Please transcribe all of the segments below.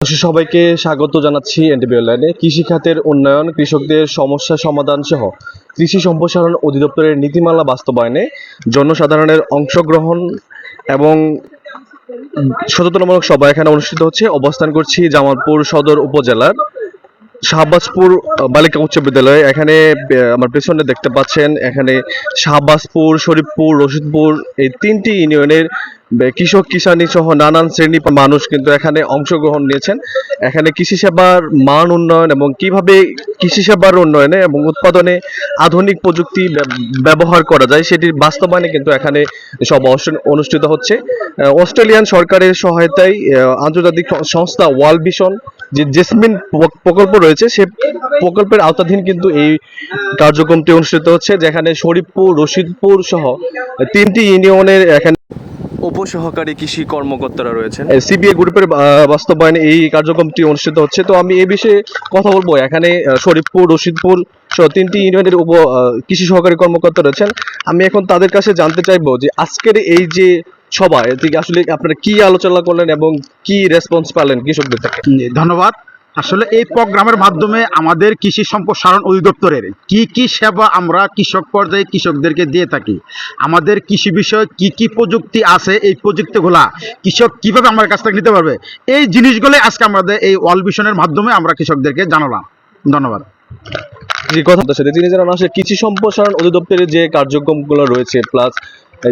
সবাইকে স্বাগত জানাচ্ছি এনটিভি অনলাইনে। কৃষি খাতের উন্নয়ন, কৃষকদের সমস্যা সমাধান সহ কৃষি সম্প্রসারণ অধিদপ্তরের নীতিমালা বাস্তবায়নে জনসাধারণের অংশগ্রহণ এবং সচেতনমূলক সভা এখানে অনুষ্ঠিত হচ্ছে। অবস্থান করছি জামালপুর সদর উপজেলার শাহবাজপুর বালিকা উচ্চ বিদ্যালয়ে। এখানে আমার পেছনে দেখতে পাচ্ছেন, এখানে শাহবাজপুর, শরীফপুর, রশিদপুর এই তিনটি ইউনিয়নের কৃষক কিষানি সহ নানান শ্রেণী মানুষ কিন্তু এখানে অংশগ্রহণ নিয়েছেন। এখানে কৃষি সেবার মান উন্নয়ন এবং কিভাবে কৃষি সেবার উন্নয়নে এবং উৎপাদনে আধুনিক প্রযুক্তি ব্যবহার করা যায় সেটির বাস্তবায়নে কিন্তু এখানে সব অনুষ্ঠিত হচ্ছে। অস্ট্রেলিয়ান সরকারের সহায়তায় আন্তর্জাতিক সংস্থা ওয়ার্ল্ড ভিশন যে জেসমিন প্রকল্প রয়েছে, সে প্রকল্পের আওতাধীন কিন্তু এই কার্যক্রমটি অনুষ্ঠিত হচ্ছে, যেখানে শরীফপুর, রশিদপুর সহ তিনটি ইউনিয়নের এখানে উপসহকারী কৃষি কর্মকর্তারা রয়েছেন। সিবিএ গ্রুপের বাস্তবায়নে এই কার্যক্রমটি অনুষ্ঠিত হচ্ছে। তো আমি এই বিষয়ে কথা বলবো। এখানে শরীফপুর, রশিদপুর সহ তিনটি ইউনিয়নের কৃষি সহকারী কর্মকর্তা রয়েছেন। আমি এখন তাদের কাছে জানতে চাইবো যে আজকের এই যে সভায় আসলে আপনারা কি আলোচনা করলেন এবং কি রেসপন্স পেলেন কৃষকদের থেকে। ধন্যবাদ। আসলে এই প্রোগ্রামের মাধ্যমে আমাদের কৃষি সম্প্রসারণ অধিদপ্তরের কি সেবা আমরা কৃষক পর্যায়ে কৃষকদেরকে দিয়ে থাকি, আমাদের কৃষি বিষয়ে কি প্রযুক্তি আছে, এই প্রযুক্তিগুলা কৃষক কিভাবে আমার কাছ থেকে নিতে পারবে, এই জিনিসগুলো আজকে আমাদের এই ওয়ার্ল্ড ভিশনের মাধ্যমে আমরা কৃষকদেরকে জানালাম। ধন্যবাদ। যে কথা সাথে তিনি যেন আসলে কৃষি সম্প্রসারণ অধিদপ্তরের যে কার্যক্রমগুলো রয়েছে, প্লাস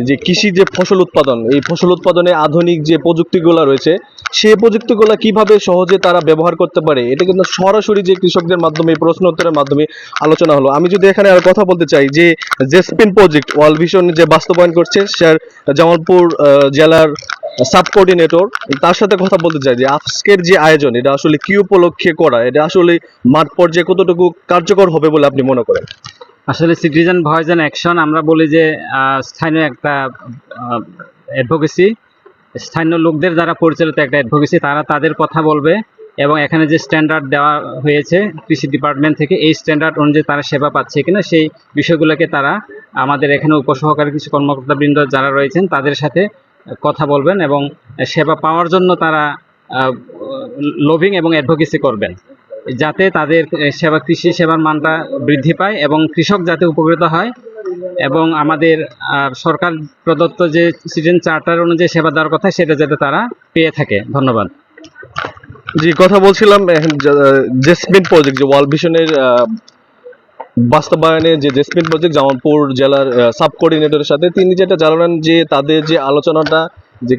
যে কৃষি যে ফসল উৎপাদন, এই ফসল উৎপাদনে আধুনিক যে প্রযুক্তিগুলো রয়েছে, সেই প্রযুক্তিগুলো কিভাবে সহজে তারা ব্যবহার করতে পারে, এটা কিন্তু সরাসরি যে কৃষকদের মাধ্যমে প্রশ্ন উত্তরের মাধ্যমে আলোচনা হলো। আমি যদি এখানে আর কথা বলতে চাই যে জেসমিন প্রজেক্ট ওয়ার্ল্ড ভিশন যে বাস্তবায়ন করছে, স্যার জামালপুর জেলার সাব কোঅর্ডিনেটর, তার সাথে কথা বলতে চাই যে আজকের যে আয়োজন, এটা আসলে কি উপলক্ষে করা, এটা আসলে মাঠ পর্যায়ে কতটুকু কার্যকর হবে বলে আপনি মনে করেন? আসলে সিটিজেন ভয়েস অ্যান্ড অ্যাকশন আমরা বলি যে স্থানীয় একটা অ্যাডভোকেসি, স্থানীয় লোকদের দ্বারা পরিচালিত একটা অ্যাডভোকেসি। তারা তাদের কথা বলবে এবং এখানে যে স্ট্যান্ডার্ড দেওয়া হয়েছে কৃষি ডিপার্টমেন্ট থেকে, এই স্ট্যান্ডার্ড অনুযায়ী তারা সেবা পাচ্ছে কিনা সেই বিষয়গুলোকে তারা আমাদের এখানে উপসহকারী কৃষি কর্মকর্তাবৃন্দ যারা রয়েছেন তাদের সাথে কথা বলবেন এবং সেবা পাওয়ার জন্য তারা লবিং এবং অ্যাডভোকেসি করবেন, যাতে তাদের কৃষি সেবার মানটা বৃদ্ধি পায় এবং কৃষক যাতে উপকৃত হয় এবং আমাদের সরকার প্রদত্ত যে সিটিজেন চার্টার অনুযায়ী সেবা দেওয়ার কথা সেটা যাতে তারা পেয়ে থাকে। ধন্যবাদ। জি, কথা বলছিলাম জেসমিন প্রজেক্ট যে ওয়ার্ল্ড ভিশনের বাস্তবায়নে যে জেসমিন প্রজেক্ট জামালপুর জেলার সাব কোঅর্ডিনেটরের সাথে তিনি যেটা জানালেন যে তাদের যে আলোচনাটা যে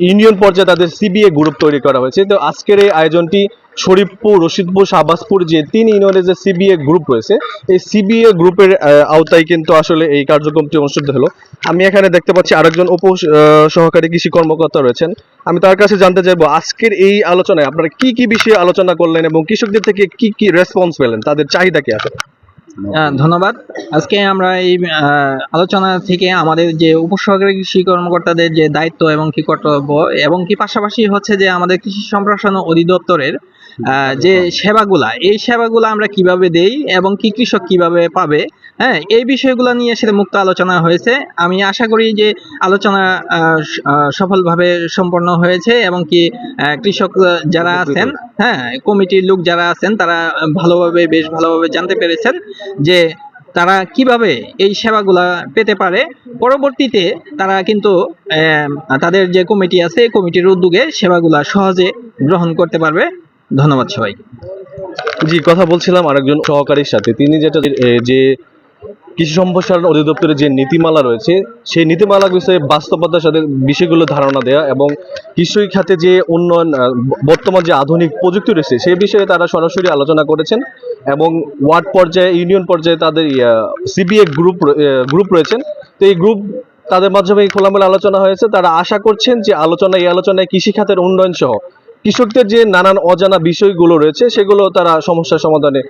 ইউনিয়ন পর্যায়ে তাদের সিবিএ গ্রুপ তৈরি করা হয়েছে। তো আজকের এই আয়োজনটি শরীফপুর, রশিদপুর, শাহবাজপুর যে তিন ইউনিয়নের যে সিবিএ গ্রুপ রয়েছে, এই সিবিএ গ্রুপের আওতায় কিন্তু আসলে এই কার্যক্রমটি অনুষ্ঠিত হলো। আমি এখানে দেখতে পাচ্ছি আরেকজন সহকারী কৃষি কর্মকর্তা রয়েছেন। আমি তার কাছে জানতে চাইবো আজকের এই আলোচনায় আপনারা কি কি বিষয়ে আলোচনা করলেন এবং কৃষকদের থেকে কি রেসপন্স পেলেন, তাদের চাহিদা কি আছে? ধন্যবাদ। আজকে আমরা এই আলোচনা থেকে আমাদের যে উপসহকারী কৃষি কর্মকর্তাদের যে দায়িত্ব এবং কি কর্তব্য এবং কি পাশাপাশি হচ্ছে যে আমাদের কৃষি সম্প্রসারণ অধিদপ্তরের যে সেবাগুলা, এই সেবাগুলা আমরা কিভাবে দেই এবং কি কৃষক কিভাবে পাবে, হ্যাঁ, এই বিষয়গুলো নিয়ে সেটা মুক্ত আলোচনা হয়েছে। আমি আশা করি যে আলোচনা সফলভাবে সম্পন্ন হয়েছে এবং কি কৃষক যারা আছেন, হ্যাঁ, কমিটির লোক যারা আছেন তারা বেশ ভালোভাবে জানতে পেরেছেন যে তারা কিভাবে এই সেবাগুলা পেতে পারে। পরবর্তীতে তারা কিন্তু তাদের যে কমিটি আছে এই কমিটির উদ্যোগে সেবাগুলা সহজে গ্রহণ করতে পারবে। ধন্যবাদ সবাই। জি, কথা বলছিলাম আরেকজন সহকারীর সাথে, তিনি যেটা যে কৃষি সম্প্রসারণ অধিদপ্তরের যে নীতিমালা রয়েছে, সেই নীতিমালা বিষয়ে বাস্তবতার সাথে বিষয়গুলো ধারণা দেওয়া এবং কৃষি খাতে যে উন্নয়ন, বর্তমান যে আধুনিক প্রযুক্তি রয়েছে সেই বিষয়ে তারা সরাসরি আলোচনা করেছেন এবং ওয়ার্ড পর্যায়ে, ইউনিয়ন পর্যায়ে তাদের সিবিএ গ্রুপ রয়েছেন। তো এই গ্রুপ তাদের মাধ্যমে খোলামেলা আলোচনা হয়েছে। তারা আশা করছেন যে এই আলোচনায় কৃষি খাতের উন্নয়ন সহ কৃষকদের যে নানান অজানা বিষয়গুলো রয়েছে সেগুলো তারা সমস্যার সমাধানে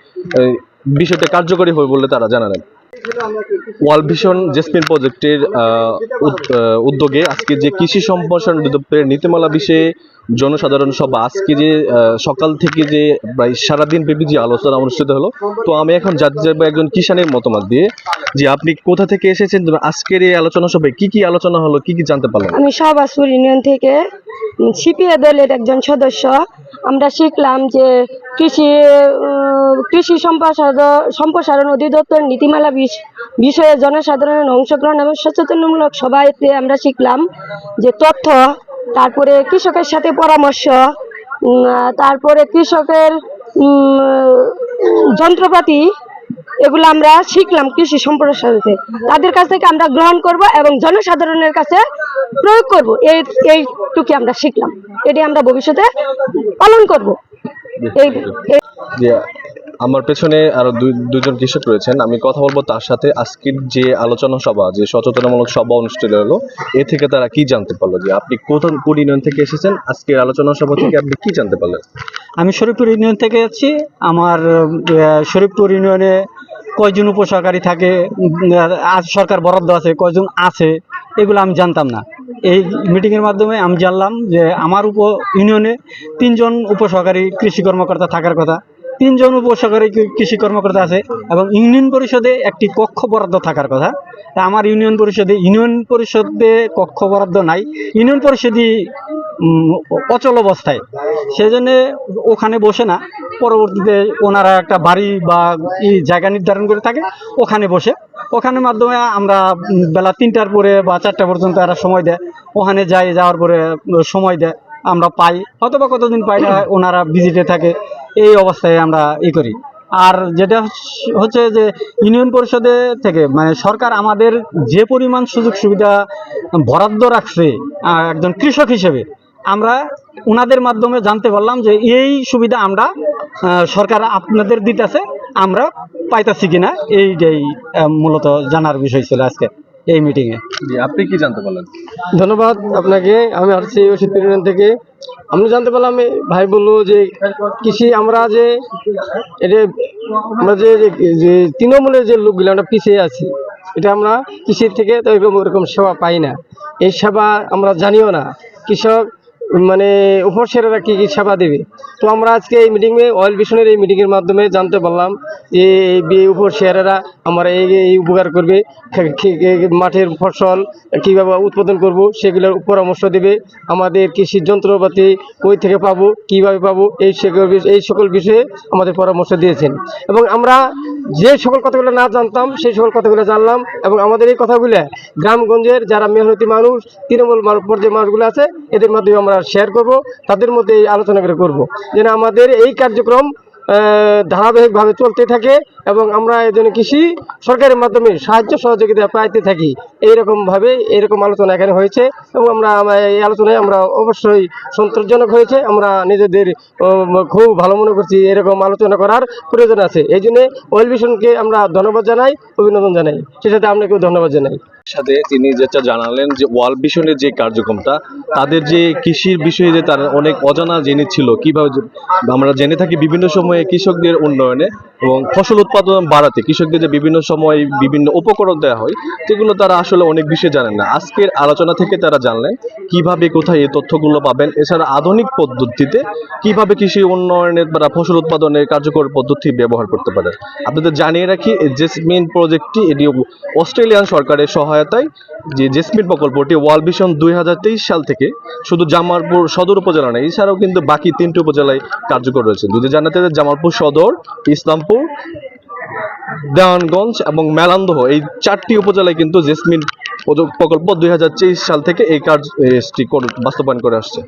বিষয়টা কার্যকরী হবে বলে তারা জানালেন। ওয়ার্ল্ড ভিশন জেসমিন প্রজেক্টের উদ্যোগে আজকে যে কৃষি সম্প্রসারণ অধিদপ্তরের নীতিমালা বিষয়ে জনসাধারণ সভা, আজকে যে সকাল থেকে যে প্রায় সারাদিন ব্যাপী যে আলোচনা অনুষ্ঠিত হলো, তো আমি এখন জানতে চাইবো একজন কিষানের মতামত দিয়ে যে আপনি কোথা থেকে এসেছেন, আজকের এই আলোচনা সভায় কি আলোচনা হলো, কি জানতে পারলেন? আমি শাহবাজপুর ইউনিয়ন থেকে সিপিএ দলের একজন সদস্য। আমরা শিখলাম যে কৃষি সম্প্রসারণ অধিদপ্তর নীতিমালা বিষয়ে জনসাধারণের অংশগ্রহণ এবং সচেতনমূলক সভাতে আমরা শিখলাম যে তথ্য, তারপরে কৃষকের সাথে পরামর্শ, তারপরে কৃষকের যন্ত্রপাতি, এগুলো আমরা শিখলাম কৃষি সম্প্রসারণে। তাদের কাছ থেকে আমরা গ্রহণ করব এবং জনসাধারণের কাছে প্রয়োগ করব, এইটুকু আমরা শিখলাম। এটি আমরা ভবিষ্যতে পালন করব। যে আমার পেছনে আরো দুজন কৃষক রয়েছেন, আমি কথা বলবো তার সাথে। আজকের যে আলোচনা সভা, যে সচেতনমূলক সভা অনুষ্ঠিত হলো, এ থেকে তারা কি জানতে পারলো? যে আপনি কোন ইউনিয়ন থেকে এসেছেন, আজকের আলোচনা সভা থেকে আপনি কি জানতে পারলেন? আমি শরীফপুর ইউনিয়ন থেকে আছি। আমার শরীফপুর ইউনিয়নে কয়জন উপসহকারী থাকে, আজ সরকার বরাদ্দ আছে, কয়জন আছে, এগুলো আমি জানতাম না। এই মিটিংয়ের মাধ্যমে আমি জানলাম যে আমার ইউনিয়নে 3 জন উপসহকারী কৃষি কর্মকর্তা থাকার কথা, 3 জন উপসহকারী কৃষি কর্মকর্তা আছে এবং ইউনিয়ন পরিষদে একটি কক্ষ বরাদ্দ থাকার কথা। তা আমার ইউনিয়ন পরিষদে কক্ষ বরাদ্দ নাই, ইউনিয়ন পরিষদই অচল অবস্থায়, সেজন্য ওখানে বসে না। পরবর্তীতে ওনারা একটা বাড়ি বা জায়গা নির্ধারণ করে থাকে, ওখানে বসে, ওখানের মাধ্যমে আমরা বেলা 3টার পরে বা 4টা পর্যন্ত এরা সময় দেয়, ওখানে যাওয়ার পরে সময় দেয়, আমরা পাই, হয়তো বা কতদিন পাই না, ওনারা ভিজিটে থাকে। এই অবস্থায় আমরা করি। আর যেটা হচ্ছে যে ইউনিয়ন পরিষদে থেকে মানে সরকার আমাদের যে পরিমাণ সুযোগ সুবিধা বরাদ্দ রাখছে, একজন কৃষক হিসেবে আমরা ওনাদের মাধ্যমে জানতে পারলাম যে এই সুবিধা আমরা সরকার আপনাদের দিতেছে, আমরা পাইতাছি কিনা, এইটাই মূলত জানার বিষয় ছিল আজকে এই মিটিংয়ে। আপনি কি জানতে পারলেন? ধন্যবাদ আপনাকে। আমি আসছি শরীফপুর ইউনিয়ন থেকে। আমরা জানতে পারলাম, ভাই বললো যে কৃষি আমরা যে তৃণমূলের যে লোকগুলো আমরা পিছিয়ে আছি, এটা আমরা কৃষির থেকে তো এরকম সেবা পাই না, এই সেবা আমরা জানিও না। কৃষক মানে উপসেরারা কি সেবা দেবে। তো আমরা আজকে এই মিটিংয়ে অয়েল ভিশনের এই মিটিংয়ের মাধ্যমে জানতে পারলাম যে এই উপসেরারা আমরা এই উপকার করবে, মাঠের ফসল কীভাবে উৎপাদন করব সেগুলোর পরামর্শ দেবে, আমাদের কৃষির যন্ত্রপাতি কই থেকে পাবো, কিভাবে পাবো, এই সকল বিষয়ে আমাদের পরামর্শ দিয়েছেন। এবং আমরা যে সকল কথাগুলো না জানতাম সেই সকল কথাগুলো জানলাম, এবং আমাদের এই কথাগুলো গ্রামগঞ্জের যারা মেহনতি মানুষ, তৃণমূল পর্যায়ের মানুষগুলো আছে, এদের মাধ্যমে আমরা শেয়ার করব, তাদের মধ্যে এই আলোচনা করে করবো যেন আমাদের এই কার্যক্রম ধারাবাহিকভাবে চলতে থাকে এবং আমরা এই জন্য কৃষি সরকারের মাধ্যমে সাহায্য সহযোগিতা পাইতে থাকি। এরকম আলোচনা এখানে হয়েছে এবং এই আলোচনায় আমরা অবশ্যই সন্তোষজনক হয়েছে। আমরা নিজেদের খুব ভালো মনে করছি, এরকম আলোচনা করার প্রয়োজন আছে। এই জন্য ওয়েল ভিশনকে আমরা ধন্যবাদ জানাই, অভিনন্দন জানাই, সেই সাথে আপনাকেও ধন্যবাদ জানাই। সাথে তিনি যেটা জানালেন যে ওয়ার্ল্ড ভিশনের যে কার্যক্রমটা, তাদের যে কৃষির বিষয়ে যে তার অনেক অজানা জিনিস ছিল, কিভাবে আমরা জেনে থাকি বিভিন্ন সময়ে কৃষকদের উন্নয়নে এবং ফসল উৎপাদন বাড়াতে কৃষকদের যে বিভিন্ন সময় বিভিন্ন উপকরণ দেওয়া হয়, সেগুলো তারা আসলে অনেক বিষয় জানেন না। আজকের আলোচনা থেকে তারা জানলেন কিভাবে কোথায় এই তথ্যগুলো পাবেন, এছাড়া আধুনিক পদ্ধতিতে কিভাবে কৃষি উন্নয়নের বা ফসল উৎপাদনের কার্যকর পদ্ধতি ব্যবহার করতে পারে। আপনাদের জানিয়ে রাখি, জেসমিন প্রজেক্টটি এটি অস্ট্রেলিয়ান সরকারের সহায়তায় যে জেসমিন প্রকল্পটি ওয়ার্ল্ড ভিশন 2023 সাল থেকে শুধু জামালপুর সদর উপজেলা নয়, এছাড়াও কিন্তু বাকি 3টি উপজেলায় কার্যকর রয়েছে। যদি জানাতে জামালপুর সদর, ইসলামপুর, দেওয়ানগঞ্জ এবং মেলান্দহ, এই 4টি উপজেলায় কিন্তু জেসমিন প্রকল্প 2023 সাল থেকে এই কাজটি বাস্তবায়ন করে আসছে।